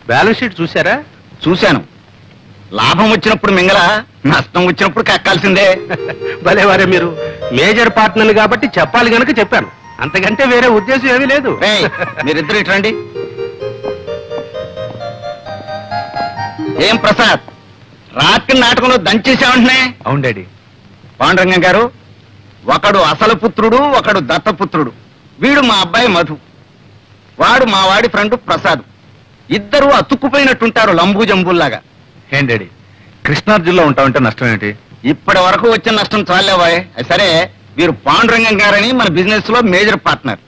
Balance sheet చూసారా? చూశాను. లాభం వచ్చినప్పుడు మింగల, నష్టం వచ్చినప్పుడు కక్కాల్సిందే. భలేవారే మీరు. మేజర్ పార్ట్నర్ కాబట్టి చెప్పాలి గనక చెప్పాను, అంతకంటే వేరే ఉద్దేశం ఏమీ లేదు. మీరిద్దరు ఇట్రండి. ఏం ప్రసాద్, రాత్రి నాటకంలో దంచేసామంటున్నాయి? అవును డాడీ. పాండురంగం గారు, ఒకడు అసలు పుత్రుడు, ఒకడు దత్తపుత్రుడు. వీడు మా అబ్బాయి మధు, వాడు మా వాడి ఫ్రెండ్ ప్రసాద్. ఇద్దరు అతుక్కుపోయినట్టుంటారు లంబూ జంబుల్లాగా. ఏం డాడీ, కృష్ణార్జున్లో ఉంటామంటే నష్టం ఏంటి? ఇప్పటి వరకు వచ్చిన నష్టం చాలేవాయ్. సరే, వీరు పాండురంగం గారని మన బిజినెస్ లో మేజర్ పార్ట్నర్.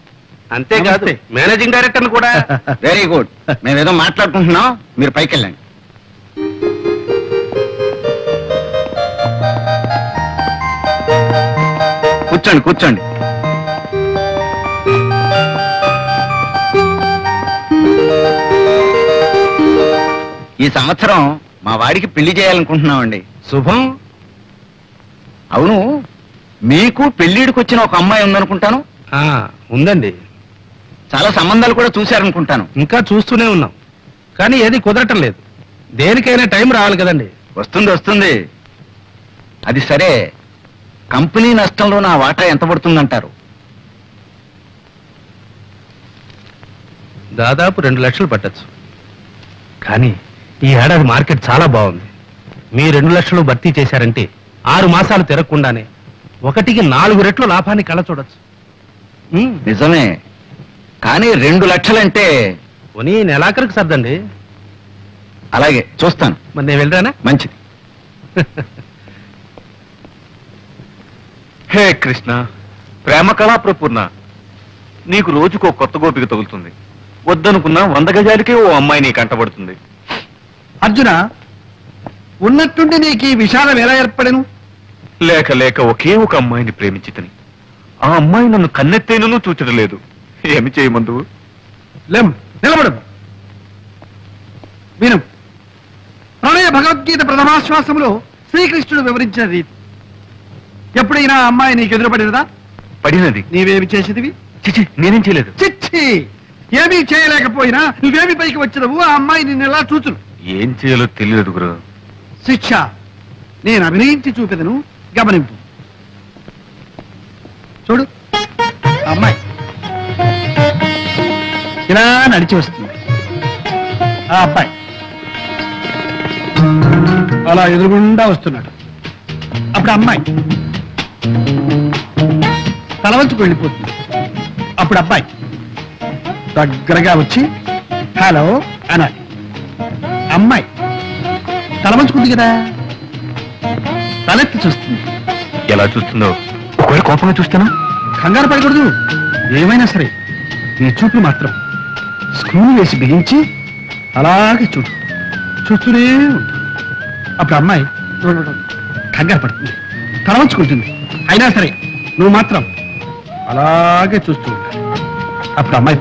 అంతేకాదు మేనేజింగ్ డైరెక్టర్ కూడా. Very good. మేమేదో మాట్లాడుకుంటున్నాం, మీరు పైకి వెళ్ళండి. కూర్చోండి కూర్చోండి. ఈ సంవత్సరం మా వాడికి పెళ్లి చేయాలనుకుంటున్నామండి. శుభం. అవును, మీకు పెళ్లిడికి వచ్చిన ఒక అమ్మాయి ఉందనుకుంటాను. ఉందండి. చాలా సంబంధాలు కూడా చూశారనుకుంటాను. ఇంకా చూస్తూనే ఉన్నాం, కానీ ఏది కుదరటం లేదు. దేనికైనా టైం రావాలి కదండి. వస్తుంది వస్తుంది. అది సరే, కంపెనీ నష్టంలో నా వాటా ఎంత పడుతుందంటారు? దాదాపు 2 లక్షలు పట్టచ్చు. కానీ ఈ ఏడాది మార్కెట్ చాలా బాగుంది. మీ 2 లక్షలు భర్తీ చేశారంటే 6 మాసాలు తిరగకుండానే 1కి 4 రెట్లు లాభాన్ని కళ్ళ చూడొచ్చు. నిజమే, కానీ 2 లక్షలంటే పోనీ నెలాఖరికి సర్దండి. అలాగే చూస్తాను. మరి నేను వెళ్ళరానా? మంచిది. హే కృష్ణ, ప్రేమ కళా ప్రపూర్ణ, నీకు రోజుకో కొత్త గోపిక తగులుతుంది. వద్దనుకున్నా 100 గజాలకే ఓ అమ్మాయి నీకు అంటబడుతుంది. అర్జున, ఉన్నట్టుండి నీకు ఈ విషాదం ఎలా ఏర్పడను? లేక లేక ఒకే ఒక అమ్మాయిని ప్రేమించితని ఆ అమ్మాయి నన్ను కన్నెత్తేనూ చూచడం లేదు. ఏమి చేయమందు? లేం, నిలబడు. విను. ప్రణయ భగవద్గీత ప్రథమాశ్వాసంలో శ్రీకృష్ణుడు వివరించిన రీతి. ఎప్పుడైనా అమ్మాయి నీకు ఎదురుపడినదా? పడినది. నీవేమి చేసేదివి? చిచి, నేనేం చేయలేదు. చిచ్చి, ఏమీ చేయలేకపోయినా నువ్వేమి పైకి వచ్చినవు? ఆ అమ్మాయి నిన్ను ఎలా చూచును? ఏం చేయాలో తెలియదు గురు. శిక్ష నేను అభినయించి చూపెదను, గమనింపు. చూడు, అమ్మాయి ఇలా నడిచి వస్తుంది. ఆ అబ్బాయి అలా ఎదురుగుండా వస్తున్నాడు. అప్పుడు అమ్మాయి తలవంచుకు వెళ్ళిపోతుంది. అప్పుడు అబ్బాయి దగ్గరగా వచ్చి హలో అనాలి. అమ్మాయి తలవంచుకుంది కదా, తలెత్తి చూస్తుంది. ఎలా చూస్తుందో? ఒకవేళ కోపంగా చూస్తానా? కంగారు పడకూడదు. ఏమైనా సరే నీ చూపులు మాత్రం స్క్రూలు వేసి బిగించి అలాగే చూడు, చూస్తూనే ఉంటుంది. అప్పుడు అమ్మాయి కంగారు పడుతుంది, తలవంచుకుంటుంది. అయినా సరే నువ్వు మాత్రం అలాగే చూస్తూ ఉంటావు. అప్పుడు అమ్మాయి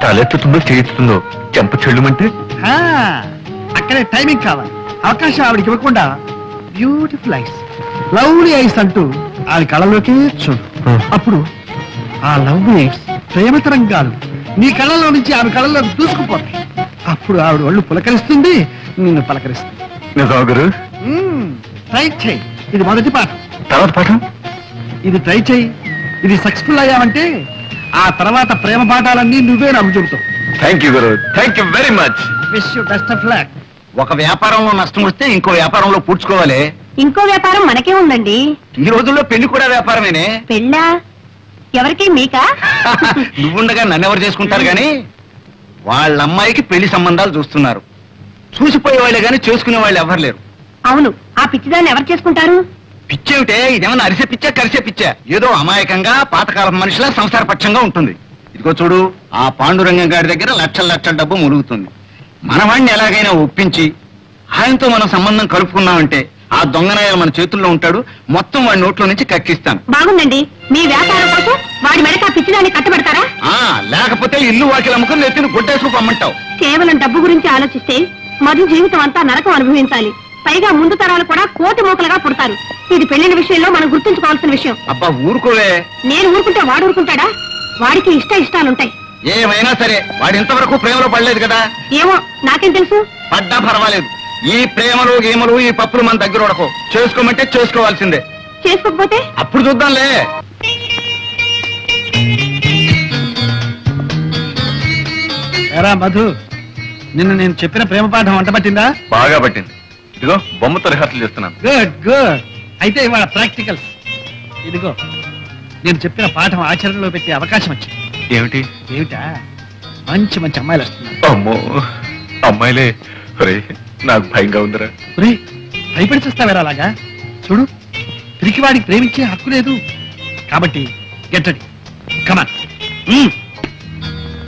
తలెత్తుతుందో చేయిస్తుందో చెంప చెల్లుమంటే అక్కడే టైమింగ్ కావాలి. అవకాశం ఆవిడికి ఇవ్వకుండా బ్యూటిఫుల్ ఐస్, లవ్లీ ఐస్ అంటూ ఆవిడ కళ్ళలోకి చూడు. అప్పుడు ఆ లవ్లీ ఐస్ ప్రేమ తరంగాలు నీ కళ్ళలో నుంచి ఆమె కళ్ళలోకి దూసుకుపోతాయి. అప్పుడు ఆవిడ ఒళ్ళు పులకరిస్తుంది, నిన్ను పలకరిస్తుంది. నిజం గురు? ట్రై చేయి. ఇది మొదటి పాఠం. తర్వాత పాఠం? ఇది ట్రై చేయి. ఇది సక్సెస్ఫుల్ అయ్యావంటే ఆ తర్వాత ప్రేమ పాఠాలన్నీ నువ్వే నాకు చెబుతావు. థ్యాంక్ యూ గురు, thank you very much. Wish you best of luck. ఒక వ్యాపారంలో నష్టం వస్తే ఇంకో వ్యాపారంలో పూడ్చుకోవాలి. ఇంకో వ్యాపారం మనకే ఉందండి. ఈ రోజుల్లో పెళ్లి కూడా వ్యాపారమేనే. పెళ్ళా? ఎవరికి? మీకా? నువ్వుండగా నన్నెవరు చేసుకుంటారు గాని వాళ్ళ అమ్మాయికి పెళ్లి సంబంధాలు చూస్తున్నారు. చూసిపోయే వాళ్ళే గాని చేసుకునే వాళ్ళు ఎవరు లేరు. అవును, ఆ పిచ్చిదాన్ని ఎవరు చేసుకుంటారు? పిచ్చేమిటే, ఇదేమన్నా అరిసే పిచ్చా కరిసే పిచ్చా? ఏదో అమాయకంగా పాతకాలం మనిషిలా సంసార పక్షంగా ఉంటుంది. ఇదిగో చూడు, ఆ పాండురంగం గారి దగ్గర లక్షల లక్షల డబ్బు ములుగుతుంది. మనవాణ్ణి ఎలాగైనా ఒప్పించి ఆయనతో మనం సంబంధం కలుపుకున్నామంటే ఆ దొంగనాయాలు మన చేతుల్లో ఉంటాడు. మొత్తం వాడి నోట్లో నుంచి కక్కిస్తాను. బాగుందండి. మీ వ్యాపారం కోసం వాడి మెడక పిచ్చిదాన్ని కట్టబెడతారా? లేకపోతే ఇల్లు వాకిలు అమ్ముకుని నెత్తిని గుడ్డేసుకు అమ్మంటావు. కేవలం డబ్బు గురించి ఆలోచిస్తే మధు జీవితం అంతా నరకం అనుభవించాలి. పైగా ముందు తరాలు కూడా కోతి మూకలుగా పుడతారు. ఇది పెళ్లిన విషయంలో మనం గుర్తుంచుకోవాల్సిన విషయం. అబ్బా ఊరుకోవే. నేను ఊరుకుంటే వాడు ఊరుకుంటాడా? వాడికి ఇష్టాలుంటాయి. ఏమైనా సరే వాడు ఇంతవరకు ప్రేమలో పడలేదు కదా. ఏమో నాకేం తెలుసు. పడ్డా పర్వాలేదు. ఈ ప్రేమలు గేమలు ఈ పప్పులు మన దగ్గర ఉడకో. చేసుకోమంటే చేసుకోవాల్సిందే. చేసుకోకపోతే అప్పుడు చూద్దాంలే. ఎరా మధు, నిన్న నేను చెప్పిన ప్రేమ పాఠం వంట పట్టిందా? బాగా పట్టింది. ఇదిగో బొమ్మతో రిహార్సల్ చేస్తున్నాను. Good good. అయితే ఇవాళ ప్రాక్టికల్స్. ఇదిగో నేను చెప్పిన పాఠం ఆచరణలో పెట్టే అవకాశం వచ్చింది. ఏమిటి? ఏమిటా, మంచి మంచి అమ్మాయిలు వస్తున్నారు. అమ్మో, అమ్మాయిలే. ఒరే, నాకు భయంగా ఉందిరా. భయపడి చూస్తావేరా అలాగా? చూడు, పిరికివాడికి ప్రేమించే హక్కు లేదు. కాబట్టి గెట్ రెడీ. కమాన్.